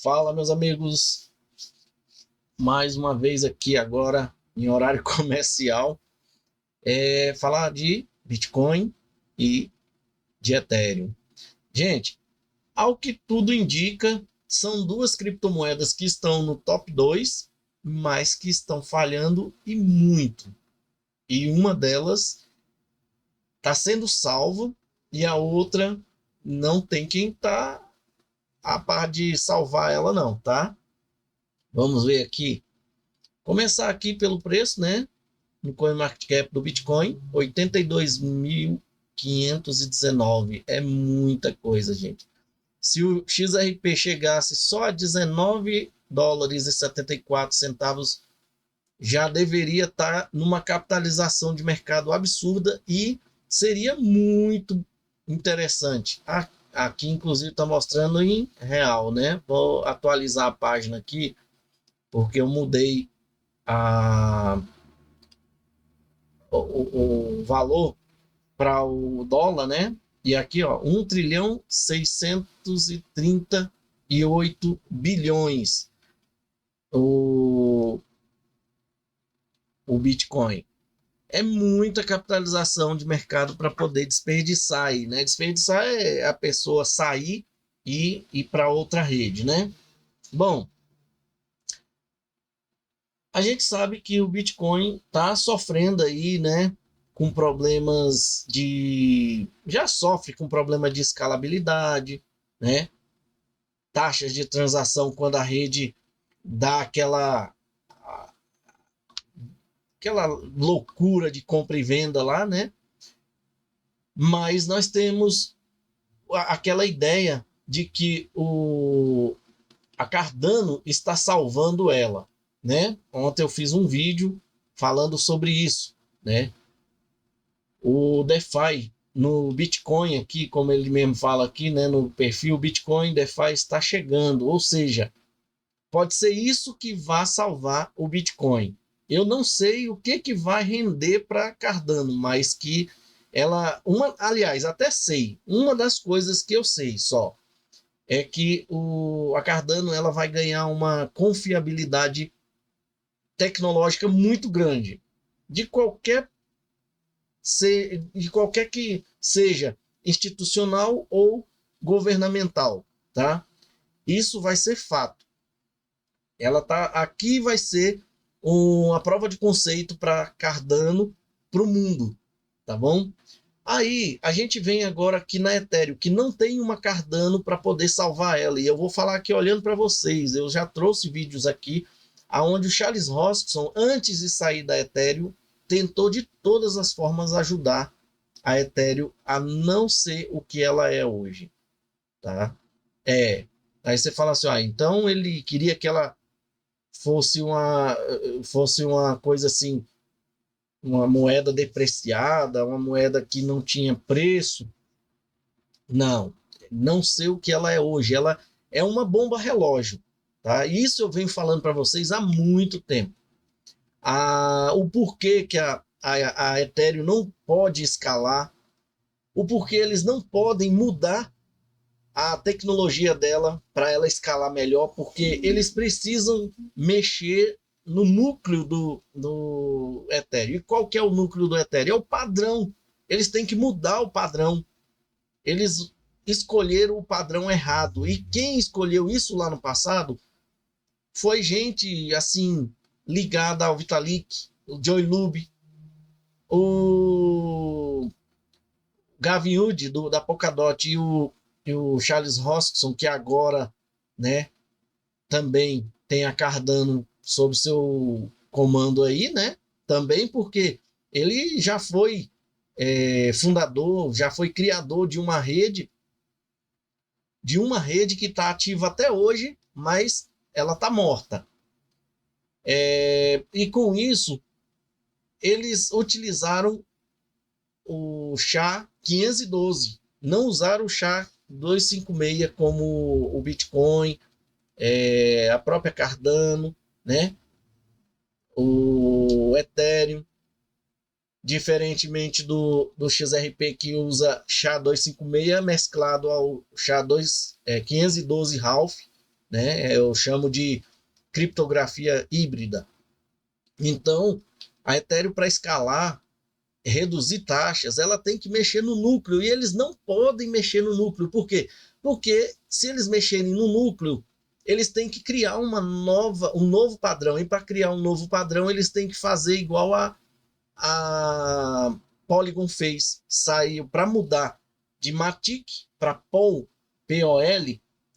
Fala, meus amigos, mais uma vez aqui agora em horário comercial, falar de Bitcoin e de Ethereum. Gente, ao que tudo indica, são duas criptomoedas que estão no top 2, mas que estão falhando e muito. E uma delas está sendo salva e a outra não tem quem tá a par de salvar ela não, tá? Vamos ver aqui. Começar aqui pelo preço, né? No CoinMarketCap do Bitcoin, 82.519. É muita coisa, gente. Se o XRP chegasse só a 19 dólares e 74 centavos, já deveria estar numa capitalização de mercado absurda e seria muito interessante. Aqui, inclusive, está mostrando em real, né? Vou atualizar a página aqui, porque eu mudei a o valor para o dólar, né? E aqui, ó, 1 trilhão 638 bilhões o, o Bitcoin. É muita capitalização de mercado para poder desperdiçar aí, né? Desperdiçar é a pessoa sair e ir para outra rede, né? Bom, a gente sabe que o Bitcoin está sofrendo aí, né? Com problemas de. Já sofre com problema de escalabilidade, né? Taxas de transação quando a rede dá aquela loucura de compra e venda lá, né? Mas nós temos aquela ideia de que a Cardano está salvando ela, né? Ontem eu fiz um vídeo falando sobre isso, né? O DeFi no Bitcoin aqui, como ele mesmo fala aqui, né, no perfil Bitcoin DeFi está chegando, ou seja, pode ser isso que vai salvar o Bitcoin. Eu não sei o que vai render para Cardano, mas que aliás, até sei, uma das coisas que eu sei só é que a Cardano ela vai ganhar uma confiabilidade tecnológica muito grande de qualquer que seja institucional ou governamental, tá? Isso vai ser fato. Ela tá aqui, vai ser uma prova de conceito para Cardano para o mundo, tá bom? Aí a gente vem agora aqui na Ethereum, que não tem uma Cardano para poder salvar ela. E eu vou falar aqui olhando para vocês. Eu já trouxe vídeos aqui aonde o Charles Hoskinson, antes de sair da Ethereum, tentou de todas as formas ajudar a Ethereum a não ser o que ela é hoje, tá? Aí você fala assim, então ele queria que ela fosse uma coisa assim, uma moeda depreciada, uma moeda que não tinha preço. Não, não sei o que ela é hoje. Ela é uma bomba relógio, tá? Isso eu venho falando para vocês há muito tempo. O porquê que a Ethereum não pode escalar, o porquê eles não podem mudar a tecnologia dela para ela escalar melhor, porque eles precisam mexer no núcleo do Ethereum. E qual que é o núcleo do Ethereum? É o padrão. Eles têm que mudar o padrão. Eles escolheram o padrão errado. E quem escolheu isso lá no passado foi gente assim ligada ao Vitalik, o Joey Lube, o Gavin Wood da Polkadot e o Charles Hoskinson, que agora, né, também tem a Cardano sob seu comando aí, né? Também porque ele já foi fundador, já foi criador de uma rede que está ativa até hoje, mas ela está morta. E com isso, eles utilizaram o SHA-512, não usaram o SHA-256 como o Bitcoin, a própria Cardano, né? O Ethereum, diferentemente do XRP que usa SHA-256 mesclado ao SHA-512 Half, né? Eu chamo de criptografia híbrida. Então, a Ethereum, para escalar, reduzir taxas, ela tem que mexer no núcleo, e eles não podem mexer no núcleo. Por quê? Porque se eles mexerem no núcleo, eles têm que criar um novo padrão, e para criar um novo padrão, eles têm que fazer igual a Polygon fez, saiu para mudar de Matic para POL, POL,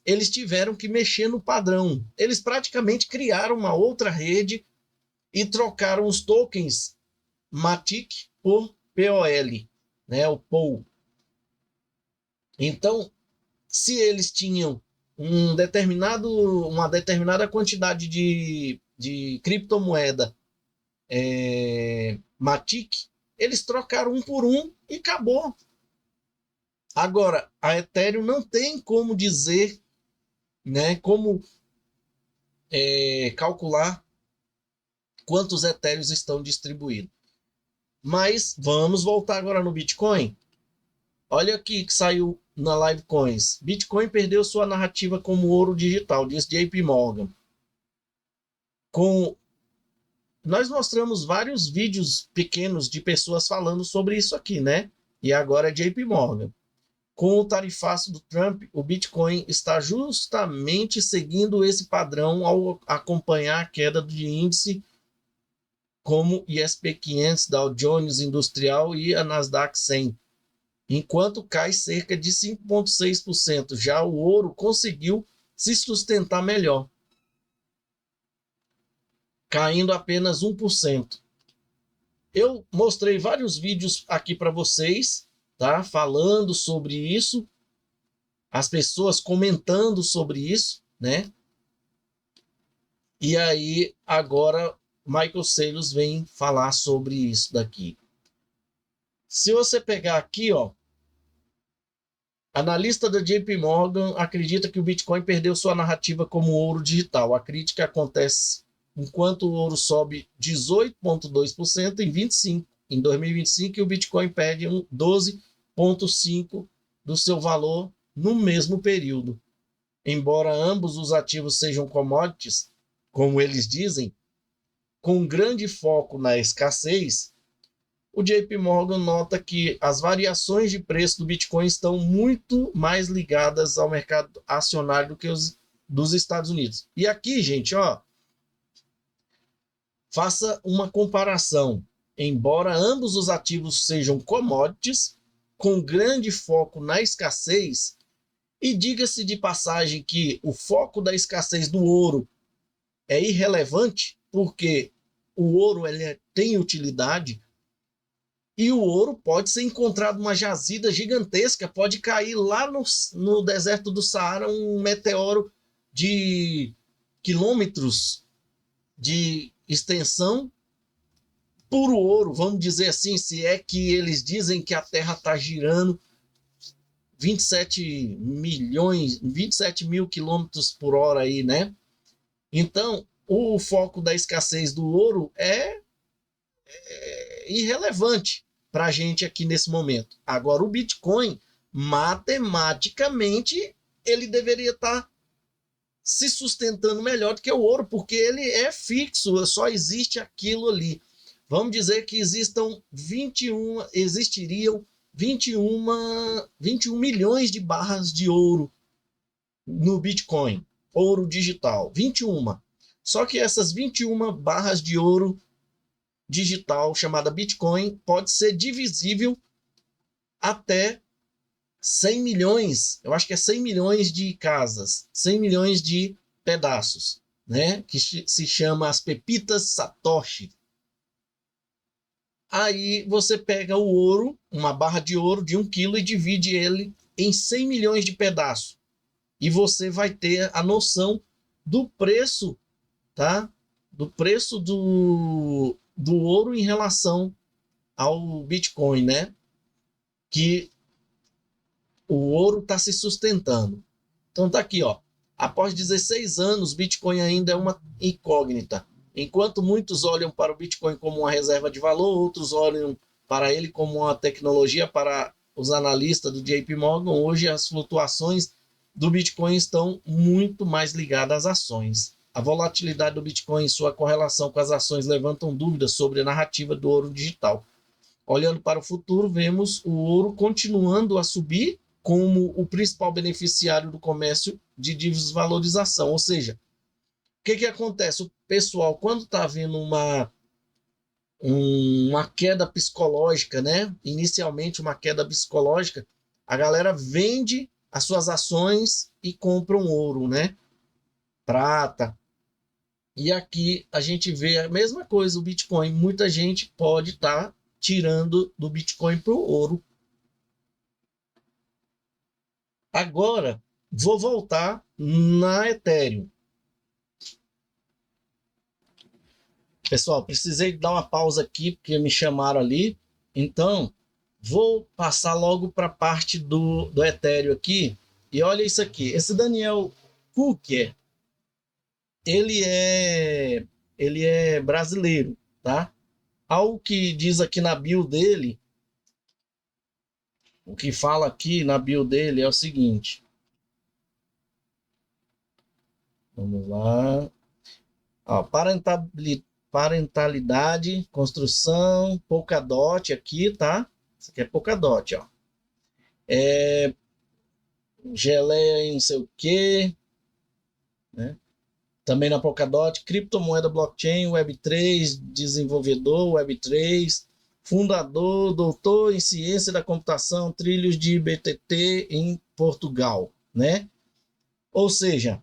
eles tiveram que mexer no padrão. Eles praticamente criaram uma outra rede e trocaram os tokens Matic por POL, né, o POL. Então, se eles tinham uma determinada quantidade de criptomoeda Matic, eles trocaram um por um e acabou. Agora, a Ethereum não tem como dizer, né, como calcular quantos Ethereums estão distribuídos. Mas vamos voltar agora no Bitcoin. Olha aqui que saiu na Livecoins. Bitcoin perdeu sua narrativa como ouro digital, diz JP Morgan. Nós mostramos vários vídeos pequenos de pessoas falando sobre isso aqui, né? E agora é JP Morgan. Com o tarifaço do Trump, o Bitcoin está justamente seguindo esse padrão ao acompanhar a queda de índice como ISP 500, Dow Jones Industrial e a Nasdaq 100, enquanto cai cerca de 5,6%. Já o ouro conseguiu se sustentar melhor, caindo apenas 1%. Eu mostrei vários vídeos aqui para vocês, tá? Falando sobre isso, as pessoas comentando sobre isso, né? E aí, agora, Michael Saylor vem falar sobre isso daqui. Se você pegar aqui, ó, analista da JP Morgan acredita que o Bitcoin perdeu sua narrativa como ouro digital. A crítica acontece enquanto o ouro sobe 18,2% em 2025, e o Bitcoin perde 12,5% do seu valor no mesmo período. Embora ambos os ativos sejam commodities, como eles dizem, com grande foco na escassez, o JP Morgan nota que as variações de preço do Bitcoin estão muito mais ligadas ao mercado acionário do que os dos Estados Unidos. E aqui, gente, ó, faça uma comparação. Embora ambos os ativos sejam commodities, com grande foco na escassez, e diga-se de passagem que o foco da escassez do ouro é irrelevante, porque o ouro tem utilidade, e o ouro pode ser encontrado uma jazida gigantesca, pode cair lá no deserto do Saara um meteoro de quilômetros de extensão, puro ouro, vamos dizer assim, se é que eles dizem que a Terra está girando 27 mil quilômetros por hora aí, né? Então, o foco da escassez do ouro é irrelevante para a gente aqui nesse momento. Agora, o Bitcoin, matematicamente, ele deveria estar se sustentando melhor do que o ouro, porque ele é fixo, só existe aquilo ali. Vamos dizer que existiriam 21 milhões de barras de ouro no Bitcoin, ouro digital, 21. Só que essas 21 barras de ouro digital, chamada Bitcoin, pode ser divisível até 100 milhões, eu acho que é 100 milhões de casas, 100 milhões de pedaços, né? Que se chama as pepitas Satoshi. Aí você pega o ouro, uma barra de ouro de 1 quilo, e divide ele em 100 milhões de pedaços. E você vai ter a noção do preço, tá? Do preço do ouro em relação ao Bitcoin, né? Que o ouro está se sustentando. Então tá aqui, ó. Após 16 anos, Bitcoin ainda é uma incógnita. Enquanto muitos olham para o Bitcoin como uma reserva de valor, outros olham para ele como uma tecnologia. Para os analistas do JP Morgan, hoje as flutuações do Bitcoin estão muito mais ligadas às ações. A volatilidade do Bitcoin e sua correlação com as ações levantam dúvidas sobre a narrativa do ouro digital. Olhando para o futuro, vemos o ouro continuando a subir como o principal beneficiário do comércio de desvalorização. Ou seja, o que acontece? O pessoal, quando está havendo uma queda psicológica, né? Inicialmente uma queda psicológica, a galera vende as suas ações e compram ouro, né? Prata. E aqui a gente vê a mesma coisa, o Bitcoin. Muita gente pode estar tirando do Bitcoin para o ouro. Agora, vou voltar na Ethereum. Pessoal, precisei dar uma pausa aqui, porque me chamaram ali. Então, vou passar logo para a parte do Ethereum aqui. E olha isso aqui. Esse Daniel Cook, ele é brasileiro, tá? Algo que diz aqui na bio dele, o que fala aqui na bio dele é o seguinte. Vamos lá. Ó, parentalidade, construção, Polkadot aqui, tá? Isso aqui é Polkadot, ó. Geleia em não sei o quê, né? Também na Polkadot, criptomoeda, blockchain, Web3, desenvolvedor, Web3, fundador, doutor em ciência da computação, trilhos de BTT em Portugal, né? Ou seja,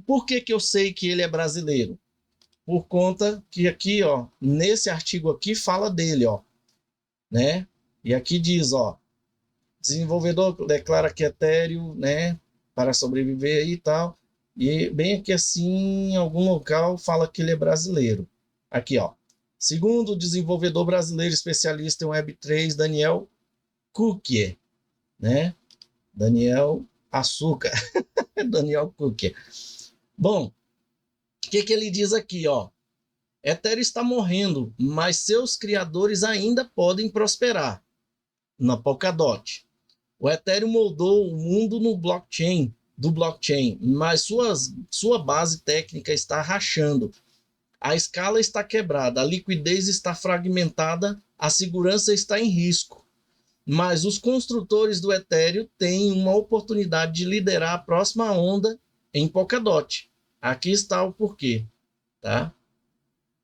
por que eu sei que ele é brasileiro? Por conta que aqui, ó, nesse artigo aqui fala dele, ó, né? E aqui diz, ó, desenvolvedor declara que Ethereum, né, para sobreviver e tal. E bem aqui assim, em algum local fala que ele é brasileiro. Aqui, ó. Segundo o desenvolvedor brasileiro especialista em Web3, Daniel Cook, né? Daniel Açúcar. Daniel Cook. Bom, o que ele diz aqui, ó? Ethereum está morrendo, mas seus criadores ainda podem prosperar. Na Polkadot. O Ethereum moldou o mundo do blockchain, mas sua base técnica está rachando. A escala está quebrada, a liquidez está fragmentada, a segurança está em risco. Mas os construtores do Ethereum têm uma oportunidade de liderar a próxima onda em Polkadot. Aqui está o porquê, tá?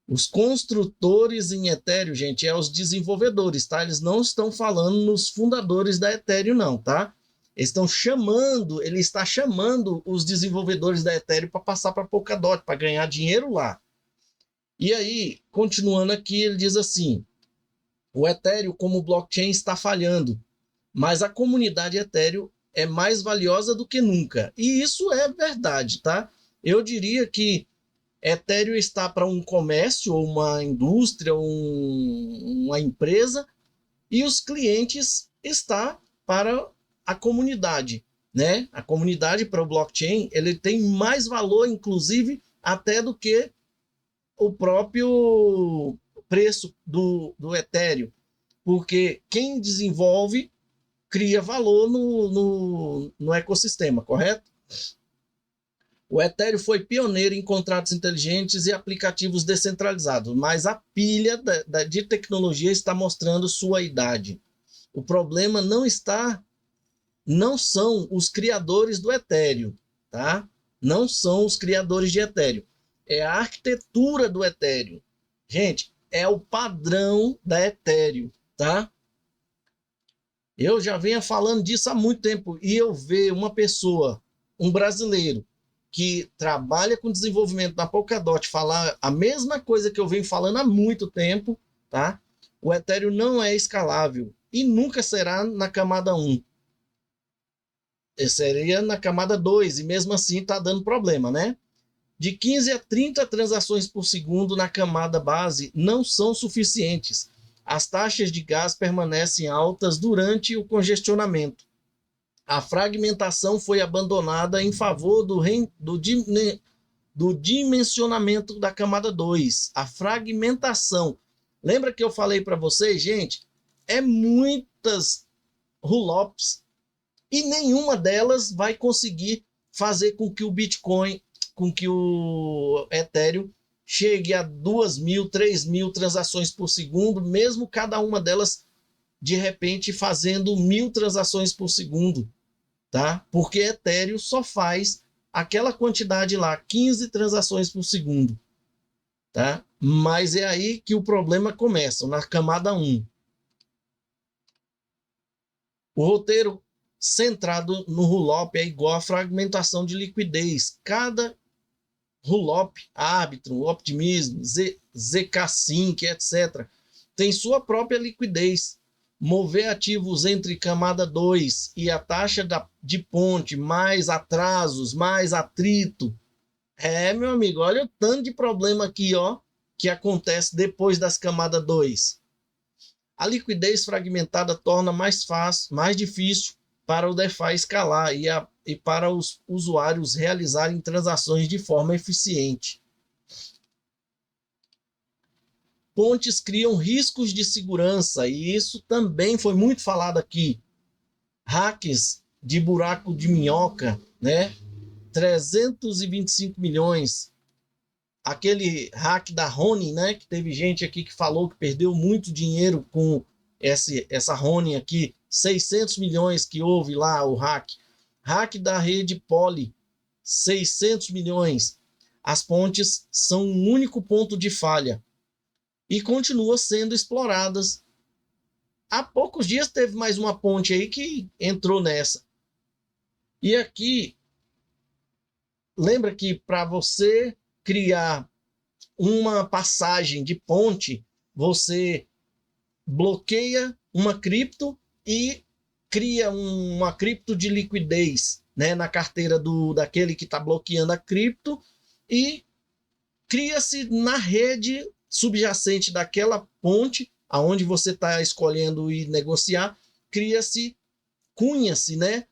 Os construtores em Ethereum, gente, os desenvolvedores, tá? Eles não estão falando nos fundadores da Ethereum, não, tá? Ele está chamando os desenvolvedores da Ethereum para passar para Polkadot, para ganhar dinheiro lá. E aí, continuando aqui, ele diz assim: o Ethereum como blockchain está falhando, mas a comunidade Ethereum é mais valiosa do que nunca. E isso é verdade, tá? Eu diria que Ethereum está para um comércio, ou uma indústria, uma empresa, e os clientes está para a comunidade, né? A comunidade para o blockchain, ele tem mais valor, inclusive, até do que o próprio preço do Ethereum, porque quem desenvolve cria valor no ecossistema, correto? O Ethereum foi pioneiro em contratos inteligentes e aplicativos descentralizados, mas a pilha de tecnologia está mostrando sua idade. O problema não são os criadores do Ethereum, tá? Não são os criadores de Ethereum. É a arquitetura do Ethereum. Gente, é o padrão da Ethereum, tá? Eu já venho falando disso há muito tempo e eu ver uma pessoa, um brasileiro, que trabalha com desenvolvimento da Polkadot falar a mesma coisa que eu venho falando há muito tempo, tá? O Ethereum não é escalável e nunca será na camada 1. Seria na camada 2 e mesmo assim está dando problema, né? De 15 a 30 transações por segundo na camada base não são suficientes. As taxas de gás permanecem altas durante o congestionamento. A fragmentação foi abandonada em favor do dimensionamento da camada 2. A fragmentação. Lembra que eu falei para vocês, gente? É muitas roll-ups, E nenhuma delas vai conseguir fazer com que o Bitcoin, com que o Ethereum chegue a 2.000, 3.000 transações por segundo, mesmo cada uma delas de repente fazendo 1.000 transações por segundo, tá? Porque Ethereum só faz aquela quantidade lá, 15 transações por segundo, tá? Mas é aí que o problema começa, na camada 1. O roteiro centrado no Rollup é igual à fragmentação de liquidez. Cada Rollup, Arbitrum, Optimism, ZK-Sync, etc., tem sua própria liquidez. Mover ativos entre camada 2 e a taxa de ponte, mais atrasos, mais atrito. Meu amigo, olha o tanto de problema aqui, ó, que acontece depois das camadas 2. A liquidez fragmentada torna mais fácil, mais difícil para o DeFi escalar e para os usuários realizarem transações de forma eficiente. Pontes criam riscos de segurança, e isso também foi muito falado aqui. Hacks de buraco de minhoca, né? 325 milhões. Aquele hack da Ronin, né? Que teve gente aqui que falou que perdeu muito dinheiro com essa Ronin aqui. 600 milhões que houve lá o hack. Hack da rede Poly, 600 milhões. As pontes são um único ponto de falha e continuam sendo exploradas. Há poucos dias teve mais uma ponte aí que entrou nessa. E aqui, lembra que para você criar uma passagem de ponte, você bloqueia uma cripto e cria uma cripto de liquidez, né, na carteira daquele que está bloqueando a cripto, e cria-se na rede subjacente daquela ponte, aonde você está escolhendo ir negociar, cunha-se, né,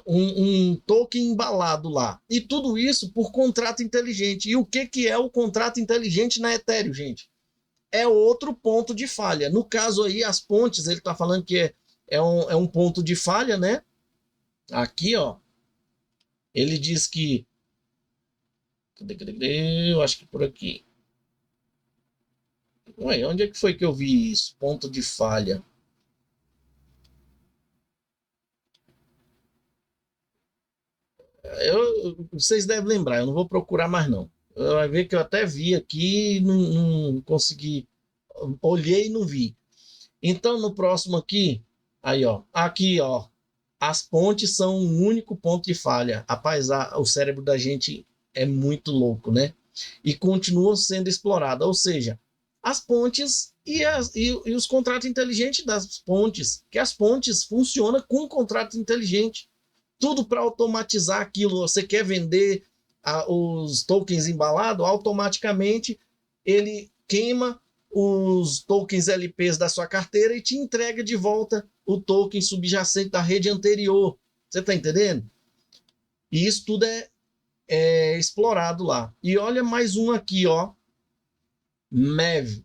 um token embalado lá. E tudo isso por contrato inteligente. E o que é o contrato inteligente na Ethereum, gente? É outro ponto de falha. No caso aí, as pontes, ele está falando que é um ponto de falha, né? Aqui, ó, ele diz que... Eu acho que por aqui. Ué, onde é que foi que eu vi isso? Ponto de falha. Vocês devem lembrar, eu não vou procurar mais não. Vai ver que eu até vi aqui e não consegui. Olhei e não vi. Então, no próximo aqui, aí, ó. Aqui, ó. As pontes são um único ponto de falha. Rapaz, o cérebro da gente é muito louco, né? E continuam sendo exploradas. Ou seja, as pontes e os contratos inteligentes das pontes. Que as pontes funcionam com contrato inteligente. Tudo para automatizar aquilo. Você quer vender os tokens embalados, automaticamente ele queima os tokens LPs da sua carteira e te entrega de volta o token subjacente da rede anterior. Você está entendendo? E isso tudo é explorado lá. E olha mais um aqui, ó. MEV,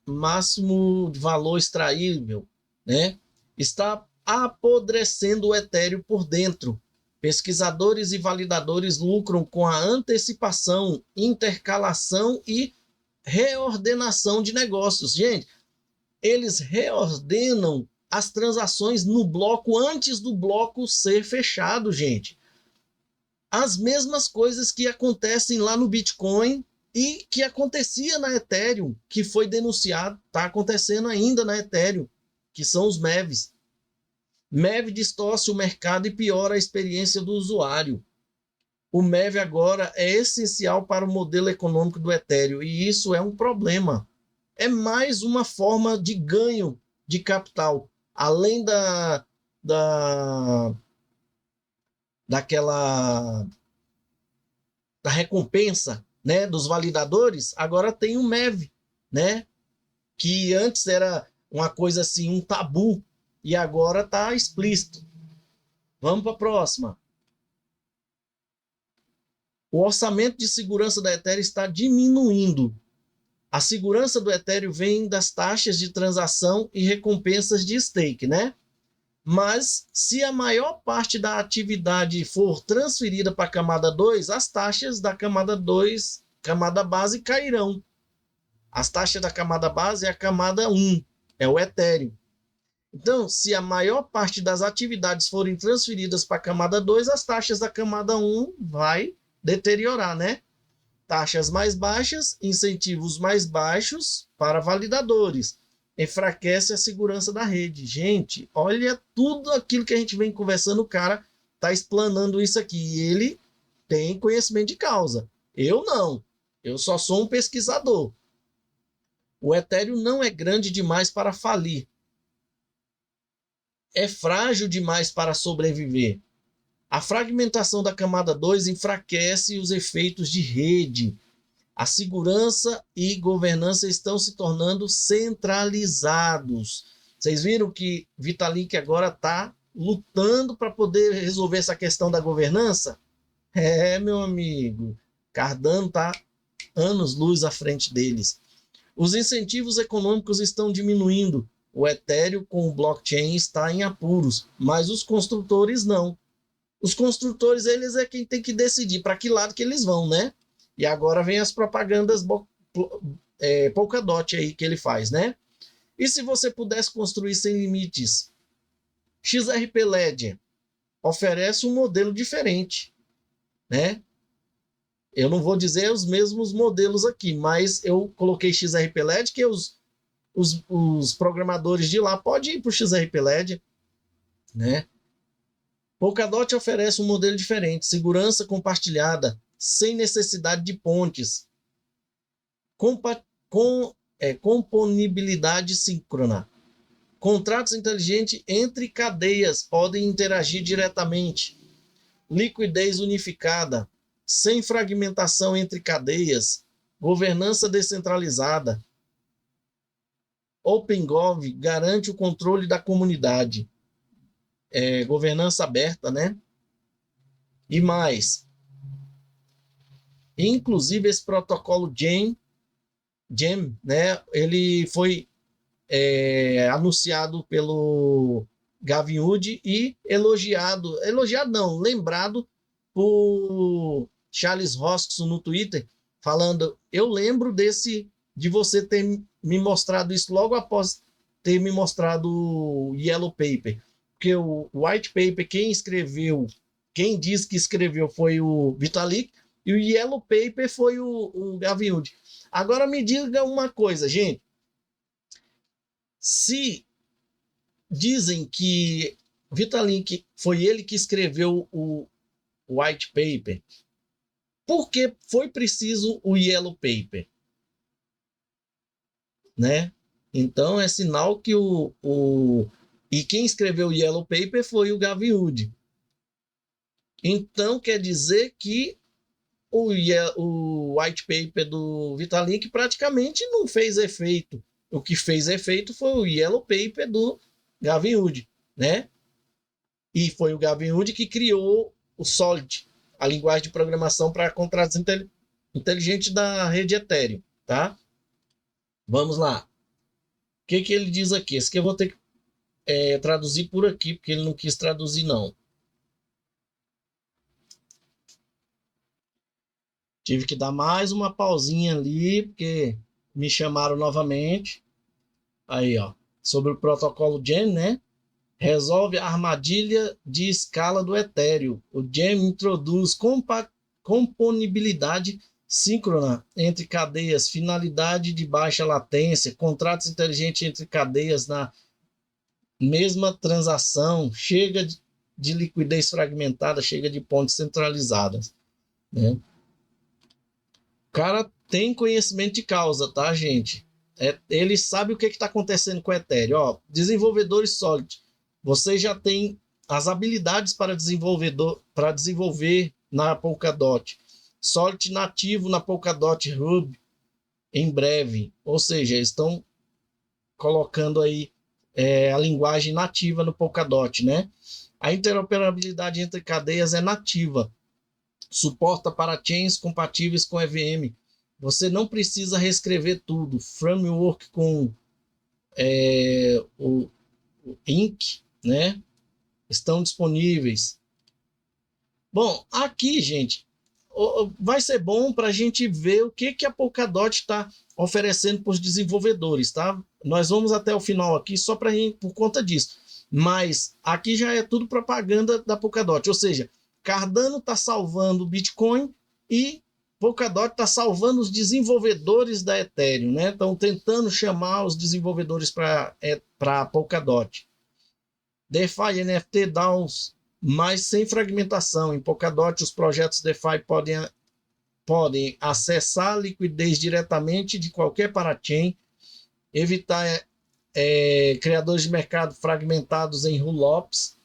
máximo de valor extraível, né? Está apodrecendo o Ethereum por dentro. Pesquisadores e validadores lucram com a antecipação, intercalação e reordenação de negócios. Gente, eles reordenam as transações no bloco antes do bloco ser fechado, gente. As mesmas coisas que acontecem lá no Bitcoin e que acontecia na Ethereum, que foi denunciado, está acontecendo ainda na Ethereum, que são os MEVs. MEV distorce o mercado e piora a experiência do usuário. O MEV agora é essencial para o modelo econômico do Ethereum, e isso é um problema. É mais uma forma de ganho de capital. Além da recompensa, né, dos validadores, agora tem o MEV, né, que antes era uma coisa assim, um tabu, e agora está explícito. Vamos para a próxima. O orçamento de segurança da Ethereum está diminuindo. A segurança do Ethereum vem das taxas de transação e recompensas de stake, né? Mas se a maior parte da atividade for transferida para a camada 2, as taxas da camada 2, camada base, cairão. As taxas da camada base é a camada 1, é o Ethereum. Então, se a maior parte das atividades forem transferidas para a camada 2, as taxas da camada 1 vai deteriorar, né? Taxas mais baixas, incentivos mais baixos para validadores. Enfraquece a segurança da rede. Gente, olha tudo aquilo que a gente vem conversando, o cara está explanando isso aqui. E ele tem conhecimento de causa. Eu não. Eu só sou um pesquisador. O Ethereum não é grande demais para falir. É frágil demais para sobreviver. A fragmentação da camada 2 enfraquece os efeitos de rede. A segurança e governança estão se tornando centralizados. Vocês viram que Vitalik agora está lutando para poder resolver essa questão da governança? É, meu amigo. Cardano está anos-luz à frente deles. Os incentivos econômicos estão diminuindo. O Ethereum com o blockchain está em apuros, mas os construtores não. Os construtores, eles é quem tem que decidir para que lado que eles vão, né? E agora vem as propagandas Polkadot aí que ele faz, né? E se você pudesse construir sem limites? XRP Ledger oferece um modelo diferente, né? Eu não vou dizer os mesmos modelos aqui, mas eu coloquei XRP Ledger, que os programadores de lá podem ir para o XRP Ledger, né? Polkadot oferece um modelo diferente, segurança compartilhada, sem necessidade de pontes, componibilidade síncrona. Contratos inteligentes entre cadeias podem interagir diretamente. Liquidez unificada, sem fragmentação entre cadeias. Governança descentralizada. OpenGov garante o controle da comunidade. Governança aberta, né? E mais. Inclusive, esse protocolo GEM, né? Ele foi anunciado pelo Gavin Wood e elogiado não, lembrado por Charles Hoskinson no Twitter, falando, eu lembro de você ter me mostrado isso logo após ter me mostrado o Yellow Paper, porque o White Paper, quem diz que escreveu foi o Vitalik, e o Yellow Paper foi o Gavin Wood. Agora me diga uma coisa, gente. Se dizem que Vitalik foi ele que escreveu o White Paper, por que foi preciso o Yellow Paper? Né? Então é sinal que e quem escreveu o Yellow Paper foi o Gavin Wood. Então quer dizer que o White Paper do Vitalik praticamente não fez efeito. O que fez efeito foi o Yellow Paper do Gavin Wood, né? E foi o Gavin Wood que criou o Solid, a linguagem de programação para contratos inteligentes da rede Ethereum, tá? Vamos lá. O que ele diz aqui? Esse aqui eu vou ter que traduzir por aqui, porque ele não quis traduzir, não. Tive que dar mais uma pausinha ali, porque me chamaram novamente. Aí, ó. Sobre o protocolo GEM, né? Resolve a armadilha de escala do Ethereum. O GEM introduz componibilidade síncrona entre cadeias, finalidade de baixa latência, contratos inteligentes entre cadeias na mesma transação, chega de liquidez fragmentada, chega de pontes centralizadas, né? O cara tem conhecimento de causa, tá, gente? Ele sabe o que está acontecendo com o Ethereum. Ó, desenvolvedores Solid, você já tem as habilidades para desenvolver na Polkadot. Solid nativo na Polkadot Hub em breve. Ou seja, eles estão colocando aí a linguagem nativa no Polkadot, né? A interoperabilidade entre cadeias é nativa. Suporta para chains compatíveis com EVM. Você não precisa reescrever tudo. Framework com o INC, né? estão disponíveis. Bom, aqui, gente, vai ser bom para a gente ver o que a Polkadot está oferecendo para os desenvolvedores, tá? Nós vamos até o final aqui só por conta disso. Mas aqui já é tudo propaganda da Polkadot, ou seja, Cardano está salvando o Bitcoin e Polkadot está salvando os desenvolvedores da Ethereum, né? Estão tentando chamar os desenvolvedores para Polkadot. DeFi, NFT, DAOs, mas sem fragmentação. Em Polkadot, os projetos DeFi podem acessar a liquidez diretamente de qualquer parachain, evitar criadores de mercado fragmentados em roll-ups,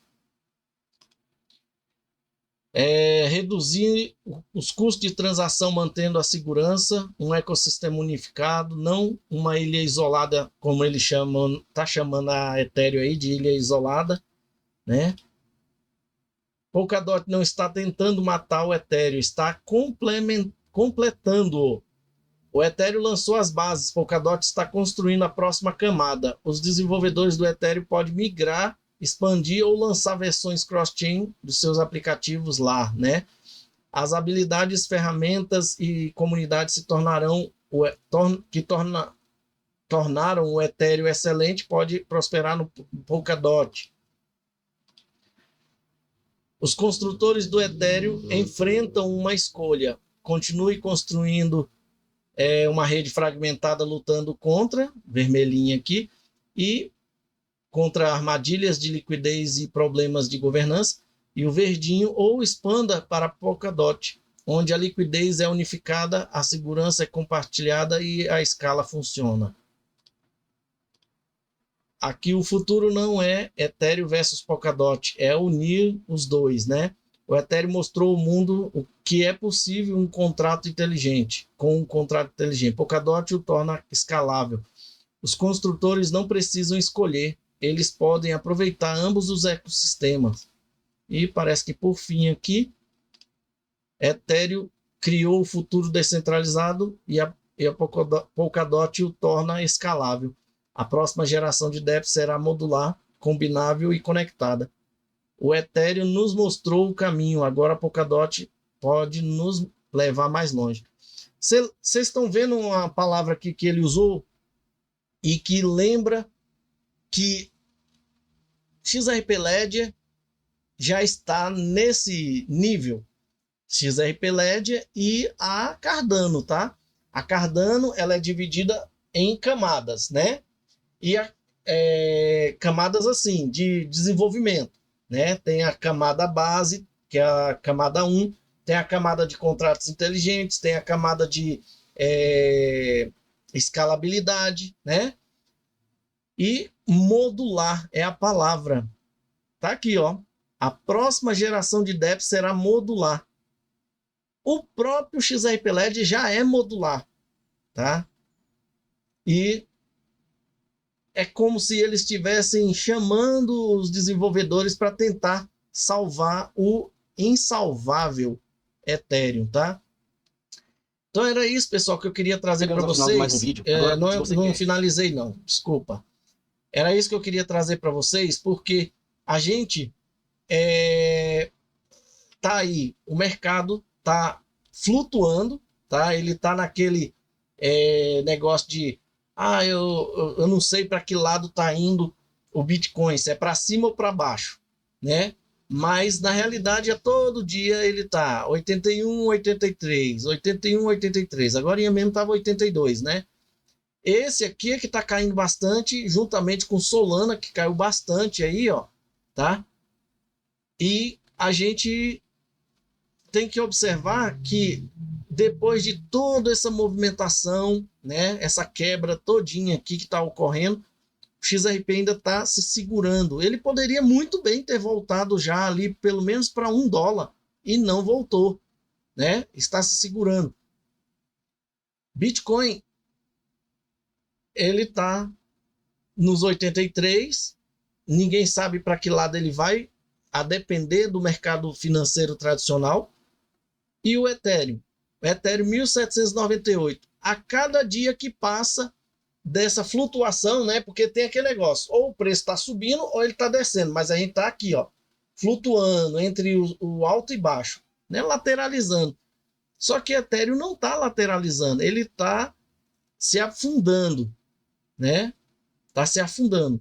reduzir os custos de transação mantendo a segurança, um ecossistema unificado, não uma ilha isolada, como ele está chamando a Ethereum aí de ilha isolada, né? Polkadot não está tentando matar o Ethereum, está completando-o. O Ethereum lançou as bases, Polkadot está construindo a próxima camada. Os desenvolvedores do Ethereum podem migrar, expandir ou lançar versões cross-chain dos seus aplicativos lá, né? As habilidades, ferramentas e comunidades se tornaram tornaram o Ethereum excelente, pode prosperar no Polkadot. Os construtores do Ethereum enfrentam uma escolha: continue construindo uma rede fragmentada lutando contra, vermelhinha aqui, e contra armadilhas de liquidez e problemas de governança, e o verdinho, ou expanda para Polkadot, onde a liquidez é unificada, a segurança é compartilhada e a escala funciona. Aqui o futuro não é Ethereum versus Polkadot, é unir os dois, né? O Ethereum mostrou ao mundo o que é possível com um contrato inteligente. Polkadot o torna escalável. Os construtores não precisam escolher, eles podem aproveitar ambos os ecossistemas. E parece que por fim aqui, Ethereum criou o futuro descentralizado e a Polkadot o torna escalável. A próxima geração de DEP será modular, combinável e conectada. O Ethereum nos mostrou o caminho, agora a Polkadot pode nos levar mais longe. Vocês estão vendo uma palavra aqui que ele usou e que lembra que XRP Ledger já está nesse nível. XRP Ledger e a Cardano, tá? A Cardano ela é dividida em camadas, né? E camadas assim de desenvolvimento, né? Tem a camada base, que é a camada 1, tem a camada de contratos inteligentes, tem a camada de escalabilidade, né? E modular é a palavra. Tá aqui, ó. A próxima geração de DEP será modular. O próprio XRP Ledger já é modular, tá? E é como se eles estivessem chamando os desenvolvedores para tentar salvar o insalvável Ethereum, tá? Então era isso, pessoal, que eu queria trazer para vocês. Mais um vídeo. Agora, não finalizei, não. Desculpa. Era isso que eu queria trazer para vocês, porque a gente tá aí, o mercado tá flutuando, tá? Ele tá naquele negócio de eu não sei para que lado tá indo o Bitcoin, se é para cima ou para baixo, né? Mas na realidade todo dia ele tá 81, 83, 81, 83. Agora mesmo tava 82, né? Esse aqui é que tá caindo bastante, juntamente com Solana, que caiu bastante aí, ó, tá? E a gente tem que observar que depois de toda essa movimentação, né, essa quebra todinha aqui que está ocorrendo, o XRP ainda está se segurando. Ele poderia muito bem ter voltado já ali, pelo menos para $1, e não voltou, né? Está se segurando. Bitcoin, ele está nos 83, ninguém sabe para que lado ele vai, a depender do mercado financeiro tradicional. E o Ethereum 1798. A cada dia que passa dessa flutuação, né? Porque tem aquele negócio, ou o preço está subindo ou ele está descendo, mas a gente está aqui, ó, flutuando entre o alto e baixo, né? Lateralizando. Só que Ethereum não está lateralizando, ele está se afundando, né? Está se afundando.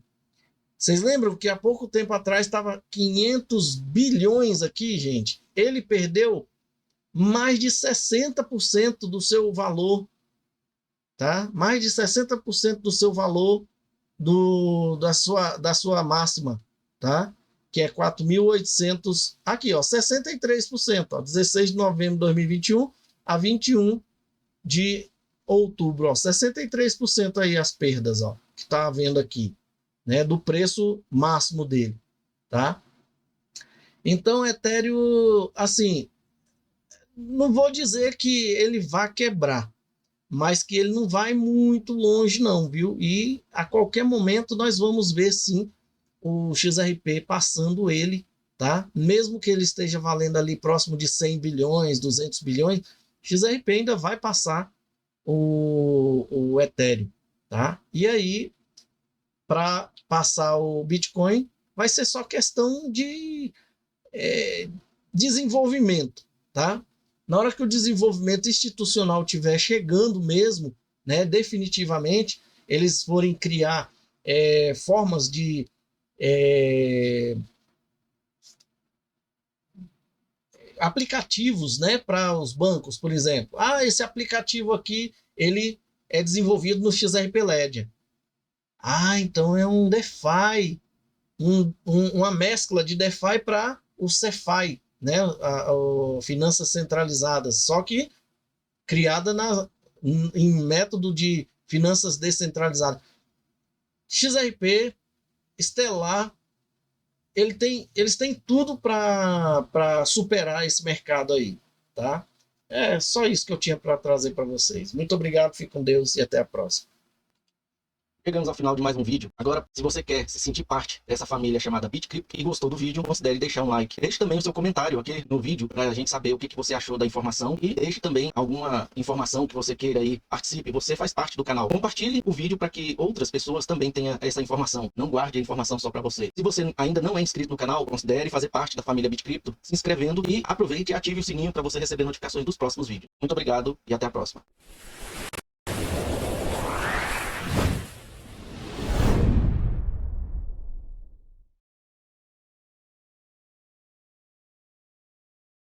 Vocês lembram que há pouco tempo atrás estava 500 bilhões aqui, gente? Ele perdeu mais de 60% do seu valor, tá? Mais de 60% do seu valor da sua máxima, tá? Que é 4.800, aqui, ó, 63%, ó, 16 de novembro de 2021 a 21 de outubro, ó, 63% aí as perdas, ó, que tá havendo aqui, né, do preço máximo dele, tá? Então, Ethereum, assim, não vou dizer que ele vá quebrar, mas que ele não vai muito longe não, viu? E a qualquer momento nós vamos ver sim o XRP passando ele, tá? Mesmo que ele esteja valendo ali próximo de 100 bilhões, 200 bilhões, XRP ainda vai passar o Ethereum, tá? E aí, para passar o Bitcoin, vai ser só questão de desenvolvimento, tá? Na hora que o desenvolvimento institucional estiver chegando mesmo, né, definitivamente, eles forem criar formas de aplicativos, né, para os bancos, por exemplo. Ah, esse aplicativo aqui, ele é desenvolvido no XRP Ledger. Ah, então é um DeFi, uma mescla de DeFi para o CeFi, né, finanças centralizadas, só que criada em método de finanças descentralizadas. XRP, Stellar, eles têm tudo para superar esse mercado aí, tá? É só isso que eu tinha para trazer para vocês. Muito obrigado, fique com Deus e até a próxima. Chegamos ao final de mais um vídeo. Agora, se você quer se sentir parte dessa família chamada BitCrypto e gostou do vídeo, considere deixar um like. Deixe também o seu comentário aqui no vídeo para a gente saber o que você achou da informação e deixe também alguma informação que você queira aí, participe. Você faz parte do canal. Compartilhe o vídeo para que outras pessoas também tenham essa informação. Não guarde a informação só para você. Se você ainda não é inscrito no canal, considere fazer parte da família BitCrypto, se inscrevendo e aproveite e ative o sininho para você receber notificações dos próximos vídeos. Muito obrigado e até a próxima.